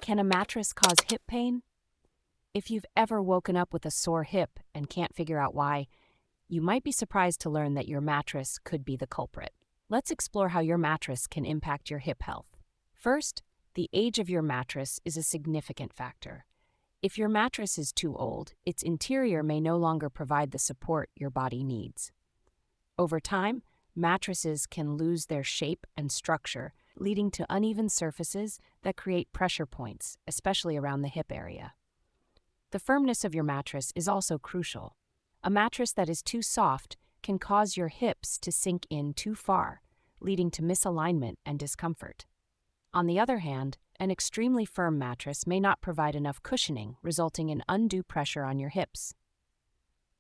Can a mattress cause hip pain? If you've ever woken up with a sore hip and can't figure out why, you might be surprised to learn that your mattress could be the culprit. Let's explore how your mattress can impact your hip health. First, the age of your mattress is a significant factor. If your mattress is too old, its interior may no longer provide the support your body needs. Over time, mattresses can lose their shape and structure, leading to uneven surfaces that create pressure points, especially around the hip area. The firmness of your mattress is also crucial. A mattress that is too soft can cause your hips to sink in too far, leading to misalignment and discomfort. On the other hand, an extremely firm mattress may not provide enough cushioning, resulting in undue pressure on your hips.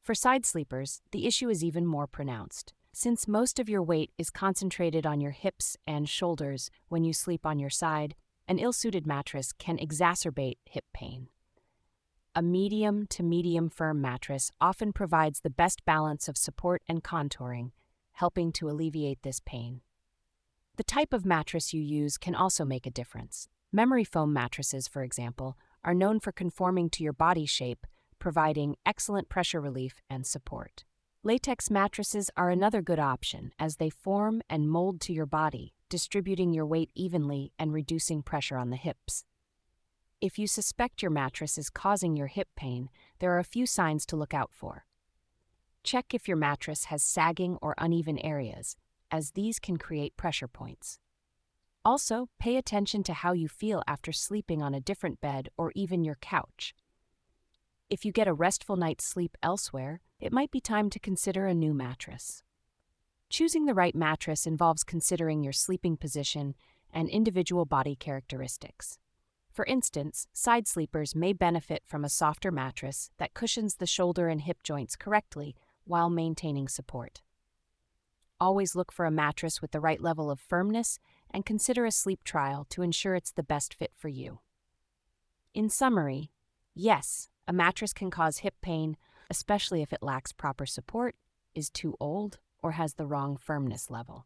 For side sleepers, the issue is even more pronounced. Since most of your weight is concentrated on your hips and shoulders when you sleep on your side, an ill-suited mattress can exacerbate hip pain. A medium to medium firm mattress often provides the best balance of support and contouring, helping to alleviate this pain. The type of mattress you use can also make a difference. Memory foam mattresses, for example, are known for conforming to your body shape, providing excellent pressure relief and support. Latex mattresses are another good option as they form and mold to your body, distributing your weight evenly and reducing pressure on the hips. If you suspect your mattress is causing your hip pain, there are a few signs to look out for. Check if your mattress has sagging or uneven areas, as these can create pressure points. Also, pay attention to how you feel after sleeping on a different bed or even your couch. If you get a restful night's sleep elsewhere, it might be time to consider a new mattress. Choosing the right mattress involves considering your sleeping position and individual body characteristics. For instance, side sleepers may benefit from a softer mattress that cushions the shoulder and hip joints correctly while maintaining support. Always look for a mattress with the right level of firmness and consider a sleep trial to ensure it's the best fit for you. In summary, yes, a mattress can cause hip pain, especially if it lacks proper support, is too old, or has the wrong firmness level.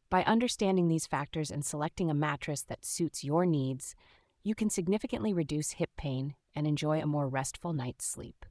By understanding these factors and selecting a mattress that suits your needs, you can significantly reduce hip pain and enjoy a more restful night's sleep.